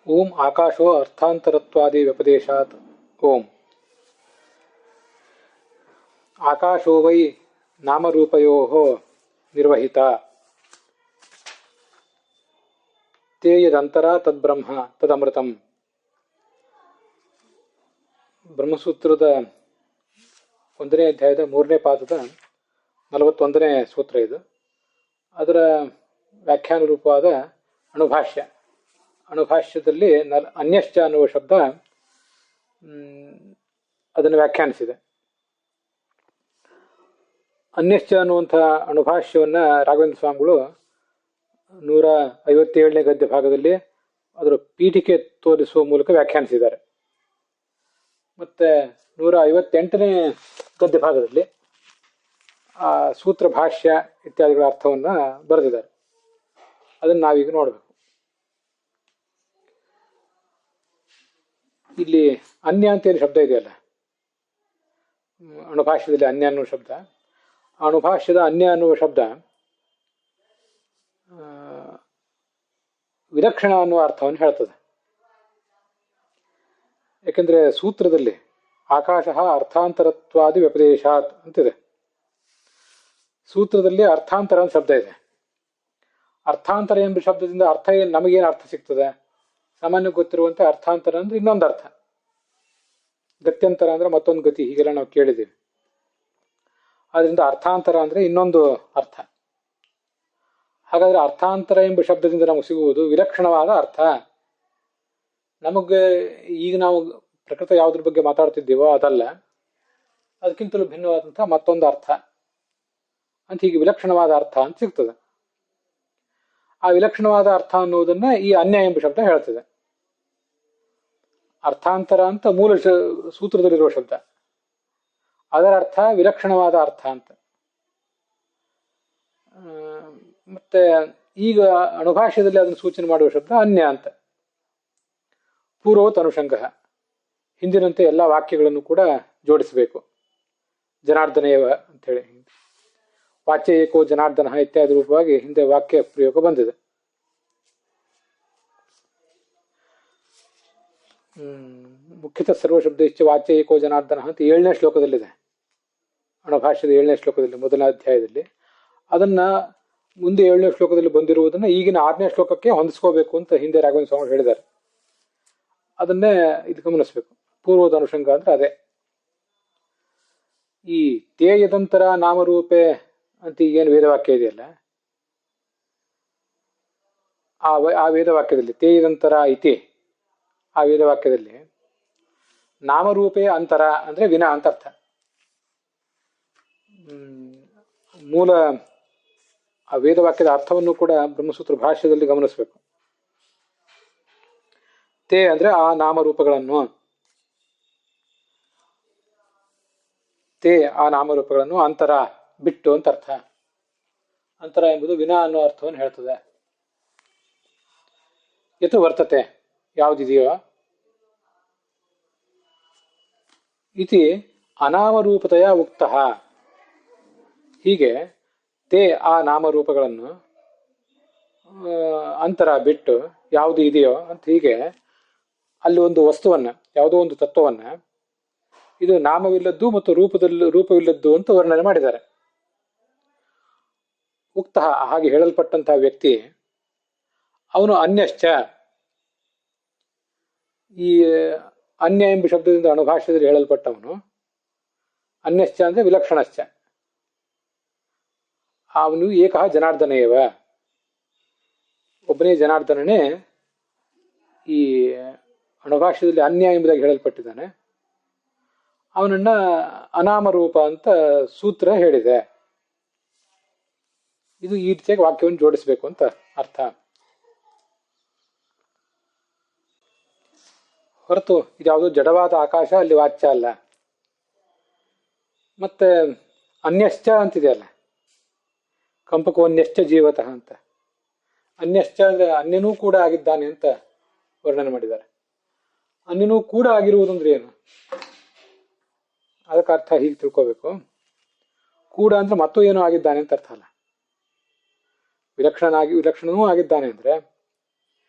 ಓಂ ಆಕಾಶೋ ಅರ್ಥಾಂತರತ್ವಾದಿ ವ್ಯಪದೇಶಾತ್ ಓಂ ಆಕಾಶೋ Y ನಾಮರೂಪಯೋಃ ನಿರ್ವಹಿತ ತೇ ಯದಂತರ ತದ್ಬ್ರಹ್ಮ ತದಮೃತಂ. ಬ್ರಹ್ಮಸೂತ್ರದ 1ನೇ ಅಧ್ಯಾಯದ 3ನೇ ಪಾದದ 41ನೇ ಸೂತ್ರ ಇದು. ಅದರ ವ್ಯಾಖ್ಯಾನ ರೂಪವಾದ ಅಣುಭಾಷ್ಯ. ಅಣುಭಾಷ್ಯದಲ್ಲಿ ಅನ್ಯಶ್ಚ ಅನ್ನುವ ಶಬ್ದ ಅದನ್ನು ವ್ಯಾಖ್ಯಾನಿಸಿದೆ. ಅನ್ಯಶ್ಚ ಅನ್ನುವಂಥ ಅಣುಭಾಷ್ಯವನ್ನು ರಾಘವೇಂದ್ರ ಸ್ವಾಮಿಗಳು 157ನೇ ಗದ್ಯ ಭಾಗದಲ್ಲಿ ಅದರ ಪೀಠಿಕೆ ತೋರಿಸುವ ಮೂಲಕ ವ್ಯಾಖ್ಯಾನಿಸಿದ್ದಾರೆ. ಮತ್ತು 158ನೇ ಗದ್ಯ ಭಾಗದಲ್ಲಿ ಆ ಸೂತ್ರ ಭಾಷ್ಯ ಇತ್ಯಾದಿಗಳ ಅರ್ಥವನ್ನು ಬರೆದಿದ್ದಾರೆ. ಅದನ್ನು ನಾವೀಗ ನೋಡಬೇಕು. ಇಲ್ಲಿ ಅನ್ಯ ಅಂತ ಏನು ಶಬ್ದ ಇದೆಯಲ್ಲ, ಅಣುಭಾಷ್ಯದಲ್ಲಿ ಅನ್ಯ ಅನ್ನುವ ಶಬ್ದ, ಅಣುಭಾಷ್ಯದ ಅನ್ಯ ಅನ್ನುವ ಶಬ್ದ ವಿಲಕ್ಷಣ ಅನ್ನುವ ಅರ್ಥವನ್ನು ಹೇಳ್ತದೆ. ಯಾಕೆಂದರೆ ಸೂತ್ರದಲ್ಲಿ ಆಕಾಶ ಅರ್ಥಾಂತರತ್ವಾದಿ ವ್ಯಪದೇಶಾತ್ ಅಂತಿದೆ. ಸೂತ್ರದಲ್ಲಿ ಅರ್ಥಾಂತರ ಅಂತ ಶಬ್ದ ಇದೆ. ಅರ್ಥಾಂತರ ಎಂಬ ಶಬ್ದದಿಂದ ಅರ್ಥ ನಮಗೇನು ಅರ್ಥ ಸಿಗ್ತದೆ? ಸಾಮಾನ್ಯ ಗೊತ್ತಿರುವಂತೆ ಅರ್ಥಾಂತರ ಅಂದ್ರೆ ಇನ್ನೊಂದು ಅರ್ಥ, ಗತ್ಯಂತರ ಅಂದ್ರೆ ಮತ್ತೊಂದು ಗತಿ, ಹೀಗೆಲ್ಲ ನಾವು ಕೇಳಿದ್ದೀವಿ. ಆದ್ರಿಂದ ಅರ್ಥಾಂತರ ಅಂದ್ರೆ ಇನ್ನೊಂದು ಅರ್ಥ. ಹಾಗಾದ್ರೆ ಅರ್ಥಾಂತರ ಎಂಬ ಶಬ್ದದಿಂದ ನಮಗೆ ಸಿಗುವುದು ವಿಲಕ್ಷಣವಾದ ಅರ್ಥ. ನಮಗೆ ಈಗ ನಾವು ಪ್ರಕೃತ ಯಾವುದ್ರ ಬಗ್ಗೆ ಮಾತಾಡ್ತಿದ್ದೀವೋ ಅದಲ್ಲ, ಅದಕ್ಕಿಂತಲೂ ಭಿನ್ನವಾದಂಥ ಮತ್ತೊಂದು ಅರ್ಥ ಅಂತ, ಹೀಗೆ ವಿಲಕ್ಷಣವಾದ ಅರ್ಥ ಅಂತ ಸಿಗ್ತದೆ. ಆ ವಿಲಕ್ಷಣವಾದ ಅರ್ಥ ಅನ್ನುವುದನ್ನ ಈ ಅನ್ಯ ಎಂಬ ಶಬ್ದ ಹೇಳ್ತದೆ. ಅರ್ಥಾಂತರ ಅಂತ ಮೂಲ ಸೂತ್ರದಲ್ಲಿರುವ ಶಬ್ದ, ಅದರ ಅರ್ಥ ವಿಲಕ್ಷಣವಾದ ಅರ್ಥ ಅಂತ. ಮತ್ತೆ ಈಗ ಅಣುಭಾಷ್ಯದಲ್ಲಿ ಅದನ್ನು ಸೂಚನೆ ಮಾಡುವ ಶಬ್ದ ಅನ್ಯ ಅಂತ. ಪೂರ್ವವತ್ ಅನುಷಂಗ, ಹಿಂದಿನಂತೆ ಎಲ್ಲ ವಾಕ್ಯಗಳನ್ನು ಕೂಡ ಜೋಡಿಸಬೇಕು. ಜನಾರ್ದನೇವ ಅಂಥೇಳಿ, ವಾಚ್ಯ ಏಕೋ ಜನಾರ್ದನ ಇತ್ಯಾದಿ ರೂಪವಾಗಿ ಹಿಂದೆ ವಾಕ್ಯ ಪ್ರಯೋಗ ಬಂದಿದೆ. ಮುಖ್ಯತಃ ಸರ್ವಶಬ್ದ ಇಚ್ಛೆ ವಾಚ್ಯ ಏಕೋ ಜನಾರ್ದನ ಅಂತ 7ನೇ ಶ್ಲೋಕದಲ್ಲಿದೆ. ಅಣುಭಾಷ್ಯದ 7ನೇ ಶ್ಲೋಕದಲ್ಲಿ, ಮೊದಲನೇ ಅಧ್ಯಾಯದಲ್ಲಿ. ಅದನ್ನ ಮುಂದೆ 7ನೇ ಶ್ಲೋಕದಲ್ಲಿ ಬಂದಿರುವುದನ್ನ ಈಗಿನ 6ನೇ ಶ್ಲೋಕಕ್ಕೆ ಹೊಂದಿಸ್ಕೋಬೇಕು ಅಂತ ಹಿಂದೆ ರಾಘವೇಂದ್ರ ಸ್ವಾಮಿ ಹೇಳಿದ್ದಾರೆ. ಅದನ್ನೇ ಇದು ಗಮನಿಸ್ಬೇಕು. ಪೂರ್ವದ ಅನುಷಂಗ ಅಂದ್ರೆ ಅದೇ. ಈ ತೇ ಯದಂತರ ನಾಮರೂಪೆ ಅಂತ ಏನು ವೇದವಾಕ್ಯ ಇದೆಯಲ್ಲ, ಆ ವೇದವಾಕ್ಯದಲ್ಲಿ ತೇ ಯದಂತರ ಇತಿ, ಆ ವೇದವಾಕ್ಯದಲ್ಲಿ ನಾಮರೂಪೇ ಅಂತರ ಅಂದ್ರೆ ವಿನ ಅಂತ ಅರ್ಥ. ಮೂಲ ಆ ವೇದವಾಕ್ಯದ ಅರ್ಥವನ್ನು ಕೂಡ ಬ್ರಹ್ಮಸೂತ್ರ ಭಾಷ್ಯದಲ್ಲಿ ಗಮನಿಸಬೇಕು. ತೇ ಅಂದ್ರೆ ಆ ನಾಮರೂಪಗಳನ್ನು, ತೇ ಆ ನಾಮರೂಪಗಳನ್ನು, ಅಂತರ ಬಿಟ್ಟು ಅಂತ ಅರ್ಥ. ಅಂತರ ಎಂಬುದು ವಿನ ಅನ್ನೋ ಅರ್ಥವನ್ನು ಹೇಳ್ತದೆ. ಯತು ವರ್ತತೆ ಯಾವುದಿದೆಯೋ ಇತಿ ಅನಾಮರೂಪತೆಯ ಉಕ್ತ. ಹೀಗೆ ತೇ ಆ ನಾಮರೂಪಗಳನ್ನು ಅಂತರ ಬಿಟ್ಟು ಯಾವುದು ಇದೆಯೋ ಅಂತ, ಹೀಗೆ ಅಲ್ಲಿ ಒಂದು ವಸ್ತುವನ್ನ, ಯಾವುದೋ ಒಂದು ತತ್ವವನ್ನ ಇದು ನಾಮವಿಲ್ಲದ್ದು ಮತ್ತು ರೂಪವಿಲ್ಲದ್ದು ಅಂತ ವರ್ಣನೆ ಮಾಡಿದ್ದಾರೆ. ಉಕ್ತ ಹಾಗೆ ಹೇಳಲ್ಪಟ್ಟಂತಹ ವ್ಯಕ್ತಿ ಅವನು ಅನ್ಯಶ್ಚ. ಈ ಅನ್ಯ ಎಂಬ ಶಬ್ದದಿಂದ ಅಣುಭಾಷ್ಯದಲ್ಲಿ ಹೇಳಲ್ಪಟ್ಟವನು ಅನ್ಯಶ್ಚ ಅಂದ್ರೆ ವಿಲಕ್ಷಣಶ್ಚ. ಅವನು ಏಕಃ ಜನಾರ್ದನೇವ, ಒಬ್ಬನೇ ಜನಾರ್ದನನೇ ಈ ಅಣುಭಾಷ್ಯದಲ್ಲಿ ಅನ್ಯ ಎಂಬುದಾಗಿ ಹೇಳಲ್ಪಟ್ಟಿದ್ದಾನೆ. ಅವನನ್ನ ಅನಾಮರೂಪ ಅಂತ ಸೂತ್ರ ಹೇಳಿದೆ. ಇದು ಈ ರೀತಿಯಾಗಿ ವಾಕ್ಯವನ್ನು ಜೋಡಿಸಬೇಕು ಅಂತ ಅರ್ಥ. ಹೊರತು ಇದ್ಯಾವುದು ಜಡವಾದ ಆಕಾಶ ಅಲ್ಲಿ ವಾಚ್ಯ ಅಲ್ಲ. ಮತ್ತೆ ಅನ್ಯಶ್ಚ ಅಂತಿದೆಯಲ್ಲ, ಕಂಪಕೋನ್ಯಶ್ಚ ಜೀವತಃ ಅಂತ. ಅನ್ಯಶ್ಚ ಅಂದ್ರೆ ಅನ್ಯನೂ ಕೂಡ ಆಗಿದ್ದಾನೆ ಅಂತ ವರ್ಣನೆ ಮಾಡಿದ್ದಾರೆ. ಅನ್ಯನೂ ಕೂಡ ಆಗಿರುವುದಂದ್ರೆ ಏನು? ಅದಕ್ಕೆ ಅರ್ಥ ಹೀಗೆ ತಿಳ್ಕೋಬೇಕು. ಕೂಡ ಅಂದ್ರೆ ಮತ್ತೂ ಏನೋ ಆಗಿದ್ದಾನೆ ಅಂತ ಅರ್ಥ ಅಲ್ಲ. ವಿಲಕ್ಷಣನೂ ಆಗಿದ್ದಾನೆ ಅಂದ್ರೆ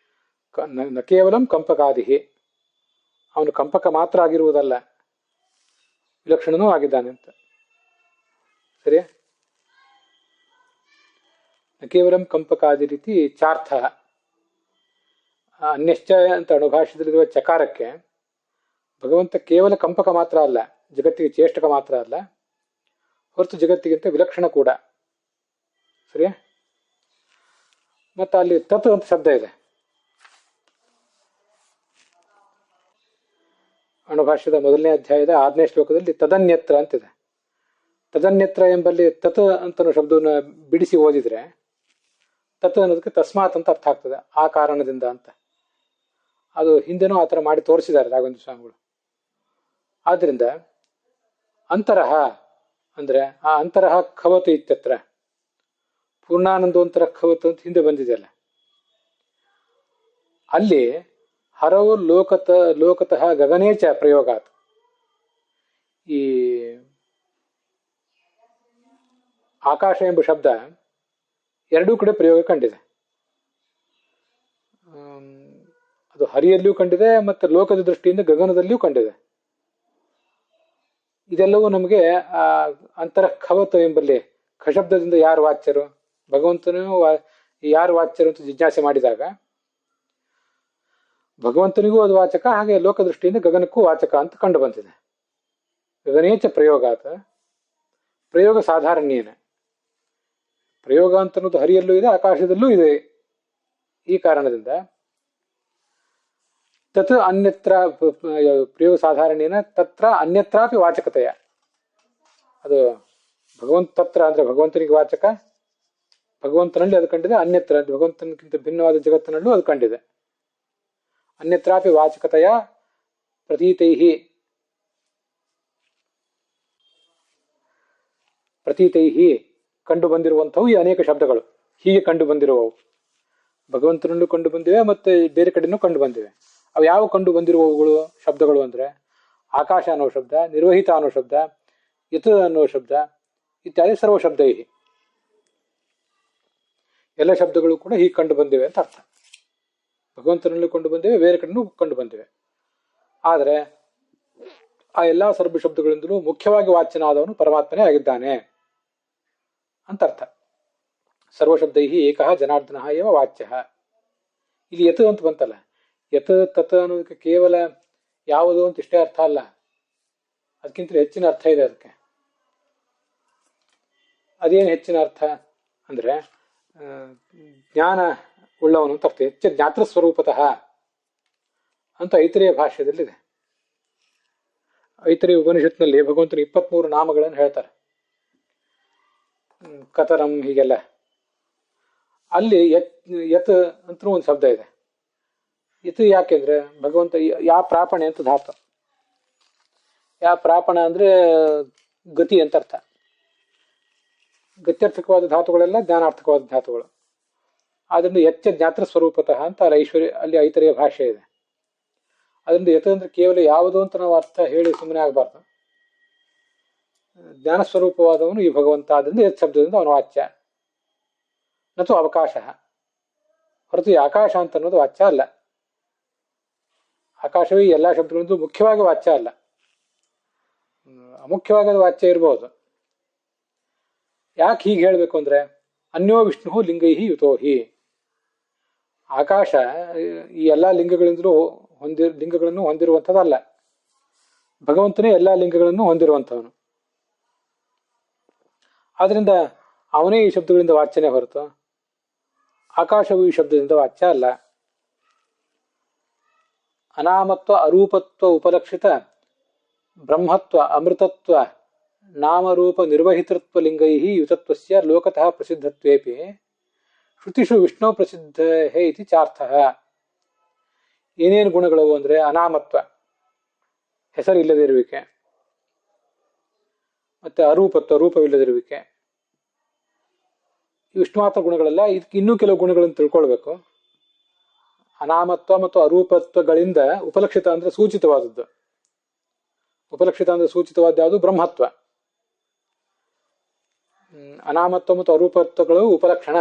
ನ ಕೇವಲಂ ಕಂಪಕಾದಿಹಿ, ಅವನು ಕಂಪಕ ಮಾತ್ರ ಆಗಿರುವುದಲ್ಲ, ವಿಲಕ್ಷಣನೂ ಆಗಿದ್ದಾನೆ ಅಂತ. ಸರಿಯಾ? ನ ಕೇವಲಂ ಕಂಪಕಾದಿ ರೀತಿ ಚಾರ್ಥ. ಅನ್ಯಶ್ಚ ಅಂತ ಅಣುಭಾಷ್ಯದಲ್ಲಿರುವ ಚಕಾರಕ್ಕೆ ಭಗವಂತ ಕೇವಲ ಕಂಪಕ ಮಾತ್ರ ಅಲ್ಲ, ಜಗತ್ತಿಗೆ ಚೇಷ್ಟಕ ಮಾತ್ರ ಅಲ್ಲ, ಹೊರತು ಜಗತ್ತಿಗಿಂತ ವಿಲಕ್ಷಣ ಕೂಡ. ಸರಿಯಾ? ಮತ್ತು ಅಲ್ಲಿ ತತ್ ಅಂತ ಶಬ್ದ ಇದೆ. ಅಣುಭಾಷ್ಯದ 1ನೇ ಅಧ್ಯಾಯದ 6ನೇ ಶ್ಲೋಕದಲ್ಲಿ ತದನ್ಯತ್ರ ಅಂತಿದೆ. ತದನ್ಯತ್ರ ಎಂಬಲ್ಲಿ ತತ್ ಅಂತ ಶಬ್ದವನ್ನು ಬಿಡಿಸಿ ಓದಿದ್ರೆ ತತ್ ಅನ್ನೋದಕ್ಕೆ ತಸ್ಮಾತ್ ಅಂತ ಅರ್ಥ ಆಗ್ತದೆ, ಆ ಕಾರಣದಿಂದ ಅಂತ. ಅದು ಹಿಂದೆನೂ ಆ ಥರ ಮಾಡಿ ತೋರಿಸಿದ್ದಾರೆ ರಾಘವೇಂದ್ರ ಸ್ವಾಮಿಗಳು. ಆದ್ರಿಂದ ಅಂತರಹ ಅಂದ್ರೆ ಆ ಅಂತರಹ ಖವತು ಇತ್ಯತ್ರ, ಪೂರ್ಣಾನಂದೋಂತರ ಖವತು ಅಂತ ಹಿಂದೆ ಬಂದಿದೆಯಲ್ಲ, ಅಲ್ಲಿ ಹರವು ಲೋಕತಃ ಗಗನೇಚ ಪ್ರಯೋಗಾತ್. ಈ ಆಕಾಶ ಎಂಬ ಶಬ್ದ ಎರಡೂ ಕಡೆ ಪ್ರಯೋಗ ಕಂಡಿದೆ. ಅದು ಹರಿಯಲ್ಲಿಯೂ ಕಂಡಿದೆ ಮತ್ತು ಲೋಕದ ದೃಷ್ಟಿಯಿಂದ ಗಗನದಲ್ಲಿಯೂ ಕಂಡಿದೆ. ಇದೆಲ್ಲವೂ ನಮಗೆ ಆ ಅಂತರಖವತ ಎಂಬಲ್ಲಿ ಖಶಬ್ದದಿಂದ ಯಾರು ವಾಚ್ಯರು, ಭಗವಂತನು ಯಾರು ವಾಚ್ಯರು ಅಂತ ಜಿಜ್ಞಾಸೆ ಮಾಡಿದಾಗ ಭಗವಂತನಿಗೂ ಅದು ವಾಚಕ, ಹಾಗೆ ಲೋಕದೃಷ್ಟಿಯಿಂದ ಗಗನಕ್ಕೂ ವಾಚಕ ಅಂತ ಕಂಡು ಬಂದಿದೆ. ಗಗನೇಚ ಪ್ರಯೋಗಾತ, ಪ್ರಯೋಗ ಸಾಧಾರಣ್ಯೇನ. ಪ್ರಯೋಗ ಅಂತ ಅನ್ನೋದು ಹರಿಯಲ್ಲೂ ಇದೆ, ಆಕಾಶದಲ್ಲೂ ಇದೆ. ಈ ಕಾರಣದಿಂದ ತತ್ ಅನ್ಯತ್ರ ಪ್ರಯೋಗ ಸಾಧಾರಣೇನ ತತ್ರ ಅನ್ಯತ್ರಾಪಿ ವಾಚಕತೆಯ. ಅದು ತತ್ರ ಅಂದ್ರೆ ಭಗವಂತನಿಗೆ ವಾಚಕ, ಭಗವಂತನಲ್ಲಿ ಅದು ಕಂಡಿದೆ. ಅನ್ಯತ್ರ ಭಗವಂತನಿಗಿಂತ ಭಿನ್ನವಾದ ಜಗತ್ತಿನಲ್ಲೂ ಅದು ಕಂಡಿದೆ. ಅನ್ಯತ್ರಾಪಿ ವಾಚಕತೆಯ ಪ್ರತೀತೈಹಿ ಕಂಡು ಬಂದಿರುವಂಥವು ಈ ಅನೇಕ ಶಬ್ದಗಳು ಹೀಗೆ ಕಂಡು ಬಂದಿರುವವು. ಭಗವಂತನಲ್ಲೂ ಕಂಡು ಬಂದಿವೆ, ಮತ್ತೆ ಬೇರೆ ಕಡೆನೂ ಕಂಡು ಬಂದಿವೆ. ಅವು ಯಾವ ಕಂಡು ಬಂದಿರುವವುಗಳು ಶಬ್ದಗಳು ಅಂದ್ರೆ ಆಕಾಶ ಅನ್ನೋ ಶಬ್ದ, ನಿರ್ವಹಿತ ಅನ್ನೋ ಶಬ್ದ, ಯತ್ ಅನ್ನೋ ಶಬ್ದ ಇತ್ಯಾದಿ ಸರ್ವ ಶಬ್ದೈಹಿ. ಎಲ್ಲ ಶಬ್ದಗಳು ಕೂಡ ಹೀಗೆ ಕಂಡು ಬಂದಿವೆ ಅಂತ ಅರ್ಥ. ಭಗವಂತನಲ್ಲೂ ಕಂಡು ಬಂದಿವೆ, ಬೇರೆ ಕಡೆನೂ ಕಂಡು ಬಂದಿವೆ. ಆದರೆ ಆ ಎಲ್ಲಾ ಸರ್ವ ಶಬ್ದಗಳಿಂದಲೂ ಮುಖ್ಯವಾಗಿ ವಾಚ್ಯನಾದವನು ಪರಮಾತ್ಮನೇ ಆಗಿದ್ದಾನೆ ಅಂತ ಅರ್ಥ. ಸರ್ವಶಬ್ದೈಹಿ ಏಕಃ ಜನಾರ್ದನಃ ಏವ ವಾಚ್ಯ. ಇಲ್ಲಿ ಯತ್ ಅಂತ ಬಂತಲ್ಲ, ಯತ್ ತತ್ ಅನ್ನೋದಕ್ಕೆ ಕೇವಲ ಯಾವುದು ಅಂತ ಇಷ್ಟೇ ಅರ್ಥ ಅಲ್ಲ, ಅದಕ್ಕಿಂತ ಹೆಚ್ಚಿನ ಅರ್ಥ ಇದೆ ಅದಕ್ಕೆ. ಅದೇನು ಹೆಚ್ಚಿನ ಅರ್ಥ ಅಂದ್ರೆ ಜ್ಞಾನ ಉಳ್ಳವನು ಅಂತ ಅರ್ಥ. ಹೆಚ್ಚು ಜ್ಞಾತೃ ಸ್ವರೂಪತಃ ಅಂತ ಐತರೇಯ ಭಾಷ್ಯದಲ್ಲಿದೆ. ಐತರೇಯ ಉಪನಿಷತ್ನಲ್ಲಿ ಭಗವಂತನ 23 ನಾಮಗಳನ್ನು ಹೇಳ್ತಾರೆ, ಕತರಂ ಹೀಗೆಲ್ಲ. ಅಲ್ಲಿ ಯತ್ ಅಂತ ಒಂದು ಶಬ್ದ ಇದೆ. ಯತ್ ಯಾಕೆಂದ್ರೆ ಭಗವಂತ ಯಾ ಪ್ರಾಪಣೆ ಅಂತ ಧಾತು. ಯಾ ಪ್ರಾಪಣ ಅಂದ್ರೆ ಗತಿ ಅಂತ ಅರ್ಥ. ಗತ್ಯರ್ಥಕವಾದ ಧಾತುಗಳೆಲ್ಲ ಜ್ಞಾನಾರ್ಥಕವಾದ ಧಾತುಗಳು. ಆದ್ರಿಂದ ಯಚ್ಚ ಜ್ಞಾತೃ ಸ್ವರೂಪತಃ ಅಂತ ಅಲ್ಲಿ ಐತರೇಯ ಭಾಷೆ ಇದೆ. ಅದರಿಂದ ಯತ್ ಅಂದ್ರೆ ಕೇವಲ ಯಾವುದು ಅಂತ ನಾವು ಅರ್ಥ ಹೇಳಿ ಸುಮ್ಮನೆ ಆಗಬಾರ್ದು. ಜ್ಞಾನಸ್ವರೂಪವಾದವನು ಈ ಭಗವಂತ. ಆದ್ರಿಂದ ಯತ್ ಶಬ್ದದಿಂದ ಅವನು ವಾಚ್ಯ. ನತು ಅವಕಾಶ, ಹೊರತು ಈ ಆಕಾಶ ಅಂತ ಅನ್ನೋದು ವಾಚ್ಯ ಅಲ್ಲ. ಆಕಾಶವೇ ಎಲ್ಲಾ ಶಬ್ದಗಳಿಂದ ಮುಖ್ಯವಾಗಿ ವಾಚ್ಯ ಅಲ್ಲ, ಅಮುಖ್ಯವಾಗಿ ಅದು ವಾಚ್ಯ ಇರಬಹುದು. ಯಾಕೆ ಹೀಗೆ ಹೇಳಬೇಕು ಅಂದ್ರೆ ಅನ್ಯೋ ವಿಷ್ಣು ಲಿಂಗೈಹಿ ಯುತೋಹಿ. ಆಕಾಶ ಈ ಎಲ್ಲಾ ಲಿಂಗಗಳಿಂದಲೂ ಲಿಂಗಗಳನ್ನು ಹೊಂದಿರುವಂಥದ್ದಲ್ಲ. ಭಗವಂತನೇ ಎಲ್ಲಾ ಲಿಂಗಗಳನ್ನು ಹೊಂದಿರುವಂಥವನು. ಆದ್ರಿಂದ ಅವನೇ ಈ ಶಬ್ದಗಳಿಂದ ವಾಚ್ಯನೇ ಹೊರತು ಆಕಾಶವು ಈ ಶಬ್ದದಿಂದ ವಾಚ್ಯ ಅಲ್ಲ. ಅನಾಮತ್ವ ಅರೂಪತ್ವ ಉಪಲಕ್ಷಿತ ಬ್ರಹ್ಮತ್ವ ಅಮೃತತ್ವ ನಾಮರೂಪ ನಿರ್ವಹಿತೃತ್ವ ಲಿಂಗೈಹಿ ಯುತತ್ವಸ್ಯ ಲೋಕತಃ ಪ್ರಸಿದ್ಧತ್ವೇಪಿ ಶ್ರುತಿಷು ವಿಷ್ಣು ಪ್ರಸಿದ್ಧ ಹೇ ಇತಿ ಚಾರ್ಥಃ. ಏನೇನು ಗುಣಗಳವು ಅಂದ್ರೆ ಅನಾಮತ್ವ, ಹೆಸರಿಲ್ಲದಿರುವಿಕೆ, ಮತ್ತೆ ಅರೂಪತ್ವ, ರೂಪವಿಲ್ಲದಿರುವಿಕೆ. ಇಷ್ಟು ಮಾತ್ರ ಗುಣಗಳಲ್ಲ, ಇದಕ್ಕೆ ಇನ್ನೂ ಕೆಲವು ಗುಣಗಳನ್ನು ತಿಳ್ಕೊಳ್ಬೇಕು. ಅನಾಮತ್ವ ಮತ್ತು ಅರೂಪತ್ವಗಳಿಂದ ಉಪಲಕ್ಷಿತ ಅಂದ್ರೆ ಸೂಚಿತವಾದದ್ದು. ಉಪಲಕ್ಷಿತ ಅಂದ್ರೆ ಸೂಚಿತವಾದ ಯಾವುದು? ಬ್ರಹ್ಮತ್ವ. ಅನಾಮತ್ವ ಮತ್ತು ಅರೂಪತ್ವಗಳು ಉಪಲಕ್ಷಣ,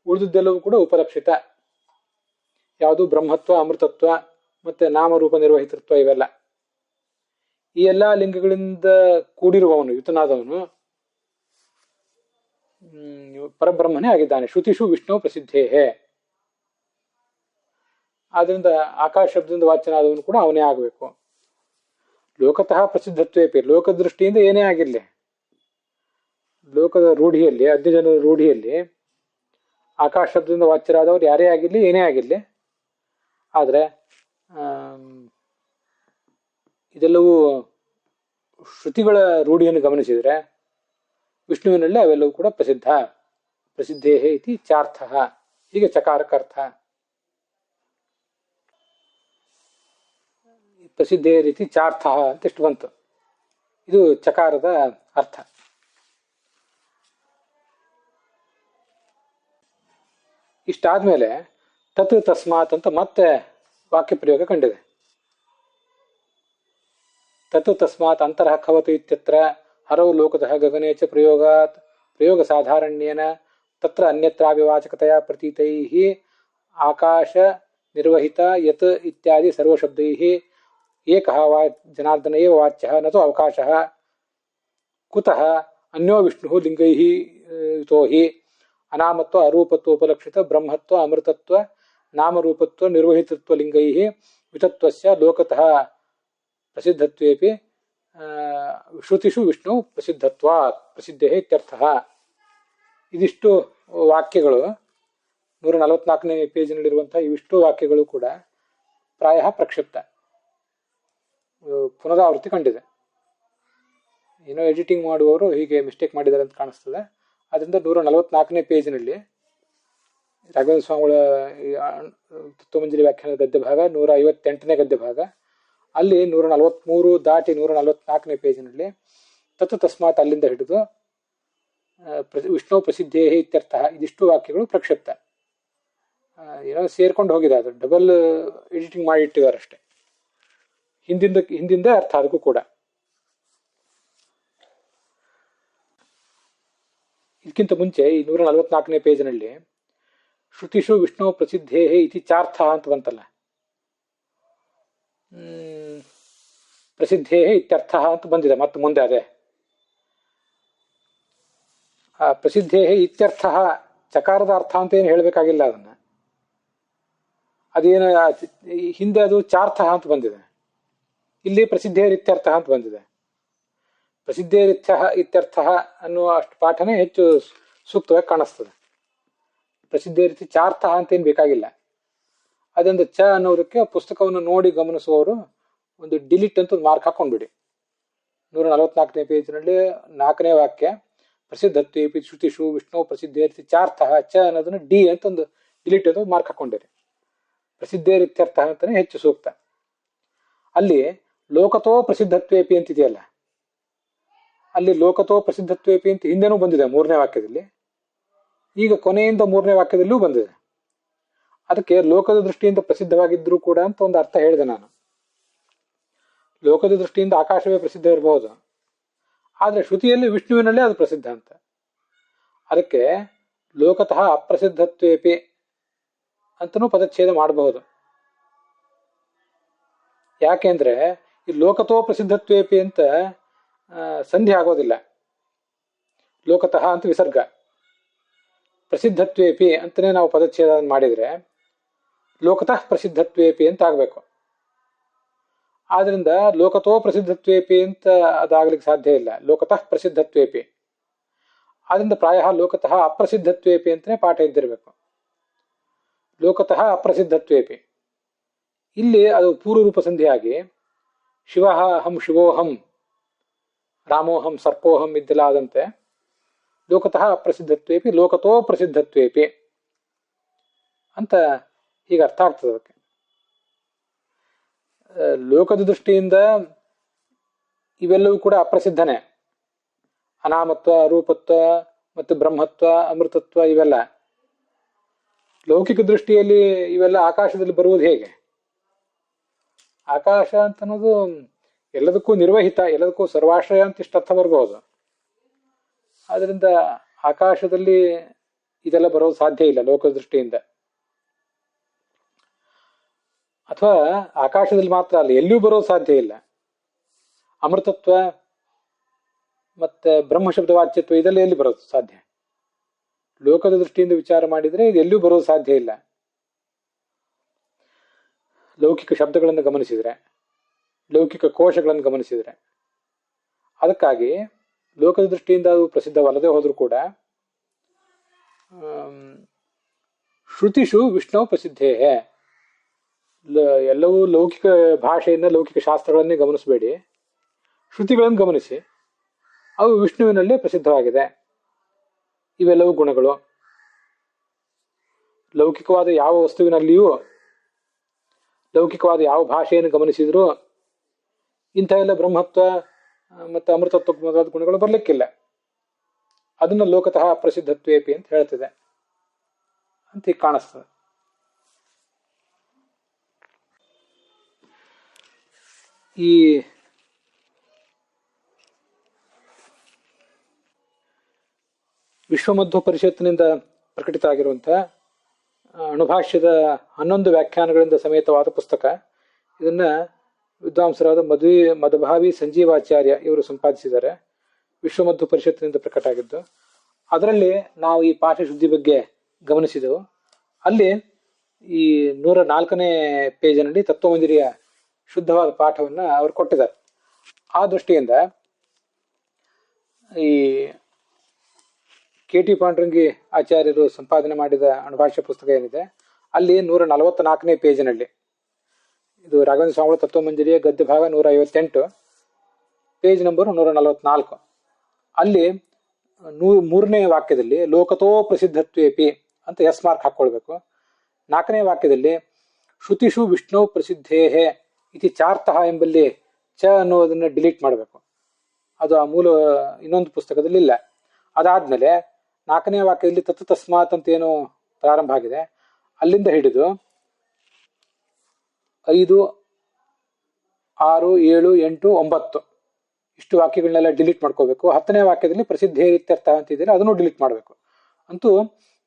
ಉಳಿದಿದ್ದೆಲ್ಲವೂ ಕೂಡ ಉಪಲಕ್ಷಿತ. ಯಾವುದು ಬ್ರಹ್ಮತ್ವ, ಅಮೃತತ್ವ ಮತ್ತೆ ನಾಮರೂಪ ನಿರ್ವಹಿತೃತ್ವ ಇವೆಲ್ಲ. ಈ ಎಲ್ಲ ಲಿಂಗಗಳಿಂದ ಕೂಡಿರುವವನು ಯುತನಾದವನು ಪರಬ್ರಹ್ಮನೇ ಆಗಿದ್ದಾನೆ. ಶ್ರುತಿಷು ವಿಷ್ಣು ಪ್ರಸಿದ್ಧೇಹೇ. ಆದ್ರಿಂದ ಆಕಾಶ ಶಬ್ದದಿಂದ ವಾಚ್ಯನಾದವನು ಕೂಡ ಅವನೇ ಆಗಬೇಕು. ಲೋಕತಃ ಪ್ರಸಿದ್ಧತ್ವೇಪಿ, ಲೋಕದೃಷ್ಟಿಯಿಂದ ಏನೇ ಆಗಿರಲಿ, ಲೋಕದ ರೂಢಿಯಲ್ಲಿ, ಜನರ ರೂಢಿಯಲ್ಲಿ ಆಕಾಶ ಶಬ್ದದಿಂದ ವಾಚ್ಯರಾದವರು ಯಾರೇ ಆಗಿರಲಿ, ಏನೇ ಆಗಿರಲಿ, ಆದರೆ ಇದೆಲ್ಲವೂ ಶ್ರುತಿಗಳ ರೂಢಿಯನ್ನು ಗಮನಿಸಿದರೆ ವಿಷ್ಣುವಿನಲ್ಲಿ ಅವೆಲ್ಲವೂ ಕೂಡ ಪ್ರಸಿದ್ಧ. ಪ್ರಸಿದ್ಧೇಹೇ ಇತಿ ಚಾರ್ಥ. ಹೀಗೆ ಚಕಾರಕರ್ಥ. ಪ್ರಸಿದ್ಧೇ ರೀತಿ ಚಾರ್ಥ ಅಂತೆಷ್ಟು ಬಂತು. ಇದು ಚಕಾರದ ಅರ್ಥ. ಇಷ್ಟಾದ್ಮೇಲೆ ತತ್ ತಸ್ಮಾತ್ ಅಂತ ಮತ್ತೆ ವಾಕ್ಯ ಪ್ರಯೋಗ ಕಂಡಿದೆ. ತತ್ ತಸ್ಮಾತ್ ಅಂತರಃ ಖವತು ಇತ್ಯತ್ರ ಹರೌ ಲೋಕತಃ ಗಗನೆ ಚ ಪ್ರಯೋಗಾತ್ ಪ್ರಯೋಗ ಸಾಧಾರಣ್ಯೇನ ತತ್ರ ಅನ್ಯತ್ರಾವಿವಾಚಕತೆಯ ಪ್ರತೀತೈಃ ಆಕಾಶ ನಿರ್ವಹಿತ ಯತ್ ಇತ್ಯಾದಿ ಸರ್ವಶಬ್ದೈಃ ಏಕಃ ಜನಾರ್ದನ ಏವ ವಾಚ್ಯಃ ನ ತು ಅವಕಾಶಃ ಕುತಃ ಅನ್ಯೋ ವಿಷ್ಣುಃ ಲಿಂಗೈಃ ಯುತೋ ಹಿ ಅನಾಮತ್ವ ಅರೂಪತ್ವ ಉಪಲಕ್ಷಿತ ಬ್ರಹ್ಮತ್ವ ಅಮೃತತ್ವ ನಾಮರೂಪತ್ವ ನಿರ್ವಹಿತೃತ್ವ ಲಿಂಗೈಃ ವಿತತ್ವಸ್ಯ ಲೋಕತಃ ಪ್ರಸಿದ್ಧತ್ವೇಪಿ ಶ್ರುತಿಷು ವಿಷ್ಣು ಪ್ರಸಿದ್ಧತ್ವಾತ್ ಪ್ರಸಿದ್ಧೇ ಇತ್ಯರ್ಥಃ. ಇದಿಷ್ಟು ವಾಕ್ಯಗಳು 144ನೇ ಪೇಜಿನಲ್ಲಿರುವಂತಹ ಇವಿಷ್ಟು ವಾಕ್ಯಗಳು ಕೂಡ ಪ್ರಾಯ ಪ್ರಕ್ಷಿಪ್ತ, ಪುನರಾವೃತ್ತಿ ಕಂಡಿದೆ. ಏನೋ ಎಡಿಟಿಂಗ್ ಮಾಡುವವರು ಹೀಗೆ ಮಿಸ್ಟೇಕ್ ಮಾಡಿದ್ದಾರೆ ಅಂತ ಕಾಣಿಸ್ತದೆ. ಅದರಿಂದ 144ನೇ ಪೇಜಿನಲ್ಲಿ ರಾಘವೇಂದ್ರ ಸ್ವಾಮಿಗಳ ತತ್ವಮಂಜರಿ ವ್ಯಾಖ್ಯಾನದ ಗದ್ಯ ಭಾಗ 158ನೇ ಗದ್ಯ ಭಾಗ, ಅಲ್ಲಿ 143 ದಾಟಿ 144ನೇ ಪೇಜಿನಲ್ಲಿ ತತ್ ತಸ್ಮಾತ್ ಅಲ್ಲಿಂದ ಹಿಡಿದು ವಿಷ್ಣು ಪ್ರಸಿದ್ಧೇ ಇತ್ಯರ್ಥ ಇದಿಷ್ಟು ವಾಕ್ಯಗಳು ಪ್ರಕ್ಷಿಪ್ತ. ಏನೋ ಸೇರ್ಕೊಂಡು ಹೋಗಿದೆ, ಅದು ಡಬಲ್ ಎಡಿಟಿಂಗ್ ಮಾಡಿ ಇಟ್ಟಿದ್ದಾರೆ ಅಷ್ಟೇ. ಹಿಂದಿಂದ ಅರ್ಥ ಅದಕ್ಕೂ ಕೂಡ. ಇದಕ್ಕಿಂತ ಮುಂಚೆ ಈ 144ನೇ ಪೇಜಿನಲ್ಲಿ ಶ್ರುತಿಷು ವಿಷ್ಣು ಪ್ರಸಿದ್ಧೇ ಇತಿ ಚಾರ್ಥ ಅಂತ ಬಂತಲ್ಲ, ಪ್ರಸಿದ್ಧೇ ಇತ್ಯರ್ಥ ಅಂತ ಬಂದಿದೆ ಮತ್ತೆ ಮುಂದೆ. ಅದೇ ಆ ಪ್ರಸಿದ್ಧೇ ಇತ್ಯರ್ಥ ಚಕಾರದ ಅರ್ಥ ಅಂತ ಏನು ಹೇಳಬೇಕಾಗಿಲ್ಲ. ಅದೇನು ಹಿಂದೆ ಅದು ಚಾರ್ಥ ಅಂತ ಬಂದಿದೆ, ಇಲ್ಲಿ ಪ್ರಸಿದ್ಧೇ ಇತ್ಯರ್ಥ ಅಂತ ಬಂದಿದೆ. ಪ್ರಸಿದ್ಧೇ ಇತ್ಯರ್ಥ ಅನ್ನುವ ಅಷ್ಟು ಪಾಠನೇ ಹೆಚ್ಚು ಸೂಕ್ತವಾಗಿ ಕಾಣಿಸ್ತದೆ. ಪ್ರಸಿದ್ಧೇ ರೀತಿ ಚಾರ್ಥ ಅಂತೇನು ಬೇಕಾಗಿಲ್ಲ. ಅದರಿಂದ ಚ ಅನ್ನೋದಕ್ಕೆ ಪುಸ್ತಕವನ್ನು ನೋಡಿ ಗಮನಿಸುವವರು ಒಂದು ಡಿಲೀಟ್ ಅಂತ ಒಂದು ಮಾರ್ಕ್ ಹಾಕೊಂಡ್ಬಿಡಿ. 144ನೇ ಪೇಜಿನಲ್ಲಿ 4ನೇ ವಾಕ್ಯ ಪ್ರಸಿದ್ಧತ್ವೇಪಿ ಶ್ರುತಿಷು ವಿಷ್ಣು ಪ್ರಸಿದ್ಧೇ ರೀತಿ ಚಾರ್ಥ ಚ ಅನ್ನೋದನ್ನು ಡಿ ಅಂತ ಒಂದು ಡಿಲೀಟ್ ಅಂತ ಒಂದು ಮಾರ್ಕ್ ಹಾಕೊಂಡಿರಿ. ಪ್ರಸಿದ್ಧೇ ರೀತ್ಯರ್ಥ ಅಂತಾನೆ ಹೆಚ್ಚು ಸೂಕ್ತ. ಅಲ್ಲಿ ಲೋಕತೋ ಪ್ರಸಿದ್ಧತ್ವೇಪಿ ಅಂತಿದೆಯಲ್ಲ, ಅಲ್ಲಿ ಲೋಕತೋ ಪ್ರಸಿದ್ಧತ್ವೇಪಿ ಅಂತ ಹಿಂದೆನೂ ಬಂದಿದೆ 3ನೇ ವಾಕ್ಯದಲ್ಲಿ, ಈಗ ಕೊನೆಯಿಂದ 3ನೇ ವಾಕ್ಯದಲ್ಲೂ ಬಂದಿದೆ. ಅದಕ್ಕೆ ಲೋಕದ ದೃಷ್ಟಿಯಿಂದ ಪ್ರಸಿದ್ಧವಾಗಿದ್ರೂ ಕೂಡ ಅಂತ ಒಂದು ಅರ್ಥ ಹೇಳಿದೆ ನಾನು. ಲೋಕದ ದೃಷ್ಟಿಯಿಂದ ಆಕಾಶವೇ ಪ್ರಸಿದ್ಧ ಇರಬಹುದು, ಆದರೆ ಶ್ರುತಿಯಲ್ಲಿ ವಿಷ್ಣುವಿನಲ್ಲೇ ಅದು ಪ್ರಸಿದ್ಧ ಅಂತ. ಅದಕ್ಕೆ ಲೋಕತಃ ಅಪ್ರಸಿದ್ಧತ್ವೇಪಿ ಅಂತನೂ ಪದಚ್ಛೇದ ಮಾಡಬಹುದು. ಯಾಕೆಂದ್ರೆ ಈ ಲೋಕತೋ ಪ್ರಸಿದ್ಧತ್ವೇಪಿ ಅಂತ ಸಂಧಿ ಆಗೋದಿಲ್ಲ. ಲೋಕತಃ ಅಂತ ವಿಸರ್ಗ, ಪ್ರಸಿದ್ಧತ್ವೇಪಿ ಅಂತಲೇ ನಾವು ಪದಚ್ಛೇದ ಮಾಡಿದರೆ ಲೋಕತಃ ಪ್ರಸಿದ್ಧತ್ವೇಪಿ ಅಂತ ಆಗಬೇಕು. ಆದ್ರಿಂದ ಲೋಕತೋ ಪ್ರಸಿದ್ಧತ್ವೇಪಿ ಅಂತ ಅದಾಗ್ಲಿಕ್ಕೆ ಸಾಧ್ಯ ಇಲ್ಲ, ಲೋಕತಃ ಪ್ರಸಿದ್ಧತ್ವೇಪಿ. ಆದ್ರಿಂದ ಪ್ರಾಯ ಲೋಕತಃ ಅಪ್ರಸಿದ್ಧತ್ವೇಪಿ ಅಂತಲೇ ಪಾಠ ಇದ್ದಿರಬೇಕು. ಲೋಕತಃ ಅಪ್ರಸಿದ್ಧತ್ವೇಪಿ ಇಲ್ಲಿ ಅದು ಪೂರ್ವರೂಪ ಸಂಧಿಯಾಗಿ ಶಿವಹಂ ಶಿವೋಹಂ ರಾಮೋಹಂ ಸರ್ಪೋಹಂ ಇದ್ದೆಲ್ಲ ಆದಂತೆ ಲೋಕತಃ ಅಪ್ರಸಿದ್ಧತ್ವೇಪಿ ಲೋಕತೋ ಪ್ರಸಿದ್ಧತ್ವೇಪಿ ಅಂತ ಹೀಗೆ ಅರ್ಥ ಆಗ್ತದೆ. ಅದಕ್ಕೆ ಲೋಕದ ದೃಷ್ಟಿಯಿಂದ ಇವೆಲ್ಲವೂ ಕೂಡ ಅಪ್ರಸಿದ್ಧನೇ. ಅನಾಮತ್ವ ರೂಪತ್ವ ಮತ್ತು ಬ್ರಹ್ಮತ್ವ ಅಮೃತತ್ವ ಇವೆಲ್ಲ ಲೌಕಿಕ ದೃಷ್ಟಿಯಲ್ಲಿ ಇವೆಲ್ಲ ಆಕಾಶದಲ್ಲಿ ಬರುವುದು ಹೇಗೆ? ಆಕಾಶ ಅಂತ ಅನ್ನೋದು ಎಲ್ಲದಕ್ಕೂ ನಿರ್ವಹಿತ, ಎಲ್ಲದಕ್ಕೂ ಸರ್ವಾಶ್ರಯ ಅಂತ ಇಷ್ಟು ಅರ್ಥ ಬರ್ಬೋದು. ಆದ್ರಿಂದ ಆಕಾಶದಲ್ಲಿ ಇದೆಲ್ಲ ಬರೋದು ಸಾಧ್ಯ ಇಲ್ಲ ಲೋಕದ ದೃಷ್ಟಿಯಿಂದ. ಅಥವಾ ಆಕಾಶದಲ್ಲಿ ಮಾತ್ರ ಅಲ್ಲ, ಎಲ್ಲಿಯೂ ಬರೋದು ಸಾಧ್ಯ ಇಲ್ಲ. ಅಮೃತತ್ವ ಮತ್ತೆ ಬ್ರಹ್ಮಶಬ್ದ ವಾಚ್ಯತ್ವ ಇದೆಲ್ಲ ಎಲ್ಲಿ ಬರೋದು ಸಾಧ್ಯ? ಲೋಕದ ದೃಷ್ಟಿಯಿಂದ ವಿಚಾರ ಮಾಡಿದರೆ ಇದು ಎಲ್ಲಿಯೂ ಬರೋದು ಸಾಧ್ಯ ಇಲ್ಲ. ಲೌಕಿಕ ಶಬ್ದಗಳನ್ನು ಗಮನಿಸಿದರೆ, ಲೌಕಿಕ ಕೋಶಗಳನ್ನು ಗಮನಿಸಿದರೆ, ಅದಕ್ಕಾಗಿ ಲೋಕದ ದೃಷ್ಟಿಯಿಂದ ಅದು ಪ್ರಸಿದ್ಧವಲ್ಲದೆ ಹೋದರೂ ಕೂಡ ಶ್ರುತಿಷು ವಿಷ್ಣು ಪ್ರಸಿದ್ಧೇ. ಎಲ್ಲವೂ ಲೌಕಿಕ ಭಾಷೆಯಿಂದ ಲೌಕಿಕ ಶಾಸ್ತ್ರಗಳನ್ನೇ ಗಮನಿಸಬೇಡಿ, ಶ್ರುತಿಗಳನ್ನು ಗಮನಿಸಿ, ಅವು ವಿಷ್ಣುವಿನಲ್ಲೇ ಪ್ರಸಿದ್ಧವಾಗಿದೆ. ಇವೆಲ್ಲವೂ ಗುಣಗಳು. ಲೌಕಿಕವಾದ ಯಾವ ವಸ್ತುವಿನಲ್ಲಿಯೂ, ಲೌಕಿಕವಾದ ಯಾವ ಭಾಷೆಯನ್ನು ಗಮನಿಸಿದರೂ ಇಂಥ ಎಲ್ಲ ಬ್ರಹ್ಮತ್ವ ಮತ್ತು ಅಮೃತತ್ವ ಮೊದಲಾದ ಗುಣಗಳು ಬರಲಿಕ್ಕಿಲ್ಲ. ಅದನ್ನು ಲೋಕತಃ ಪ್ರಸಿದ್ಧತ್ವೇಪಿ ಅಂತ ಹೇಳ್ತಿದೆ ಅಂತ ಈಗ ಕಾಣಿಸ್ತದೆ. ಈ ವಿಶ್ವಮಧ್ವ ಪರಿಷತ್ತಿನಿಂದ ಪ್ರಕಟಿತ ಆಗಿರುವಂತಹ ಅಣುಭಾಷ್ಯದ 11 ವ್ಯಾಖ್ಯಾನಗಳಿಂದ ಸಮೇತವಾದ ಪುಸ್ತಕ. ಇದನ್ನ ವಿದ್ವಾಂಸರಾದ ಮದಭಾವಿ ಸಂಜೀವಾಚಾರ್ಯ ಇವರು ಸಂಪಾದಿಸಿದ್ದಾರೆ. ವಿಶ್ವಮಧ್ವ ಪರಿಷತ್ತಿನಿಂದ ಪ್ರಕಟ ಆಗಿದ್ದು. ಅದರಲ್ಲಿ ನಾವು ಈ ಪಾಠ ಶುದ್ಧಿ ಬಗ್ಗೆ ಗಮನಿಸಿದೆವು. ಅಲ್ಲಿ ಈ 104ನೇ ಪೇಜಿನಲ್ಲಿ ತತ್ವಮಂಜರಿಯ ಶುದ್ಧವಾದ ಪಾಠವನ್ನು ಅವರು ಕೊಟ್ಟಿದ್ದಾರೆ. ಆ ದೃಷ್ಟಿಯಿಂದ ಈ ಕೆ ಟಿ ಪಾಂಡುರಂಗಿ ಆಚಾರ್ಯರು ಸಂಪಾದನೆ ಮಾಡಿದ ಅಣುಭಾಷ್ಯ ಪುಸ್ತಕ ಏನಿದೆ, ಅಲ್ಲಿ 144ನೇ ಪೇಜಿನಲ್ಲಿ, ಇದು ರಾಘವೇಂದ್ರ ಸ್ವಾಮಿಗಳ ತತ್ವಮಂಜರಿಯ ಗದ್ಯ ಭಾಗ 158, ಪೇಜ್ ನಂಬರ್ 144, ಅಲ್ಲಿ 3ನೇ ವಾಕ್ಯದಲ್ಲಿ ಲೋಕತೋ ಪ್ರಸಿದ್ಧತ್ವೇಪಿ ಅಂತ ಎಸ್ ಮಾರ್ಕ್ ಹಾಕೊಳ್ಬೇಕು. 4ನೇ ವಾಕ್ಯದಲ್ಲಿ ಶ್ರುತಿಷು ವಿಷ್ಣು ಪ್ರಸಿದ್ಧೇಹೇ ಇತಿ ಚಾರ್ತಃ ಎಂಬಲ್ಲಿ ಚ ಅನ್ನೋದನ್ನ ಡಿಲೀಟ್ ಮಾಡಬೇಕು. ಅದು ಆ ಮೂಲ ಇನ್ನೊಂದು ಪುಸ್ತಕದಲ್ಲಿ ಇಲ್ಲ. ಅದಾದ್ಮೇಲೆ 4ನೇ ವಾಕ್ಯದಲ್ಲಿ ತತ್ ತಸ್ಮಾತ್ ಅಂತ ಏನು ಪ್ರಾರಂಭ ಆಗಿದೆ, ಅಲ್ಲಿಂದ ಹಿಡಿದು 5, 6, 7, 8, 9 ಇಷ್ಟು ವಾಕ್ಯಗಳನ್ನೆಲ್ಲ ಡಿಲೀಟ್ ಮಾಡ್ಕೋಬೇಕು. 10ನೇ ವಾಕ್ಯದಲ್ಲಿ ಪ್ರಸಿದ್ಧೇ ಇತ್ಯರ್ಥ ಅಂತಿದ್ರೆ ಅದನ್ನು ಡಿಲೀಟ್ ಮಾಡಬೇಕು. ಅಂತೂ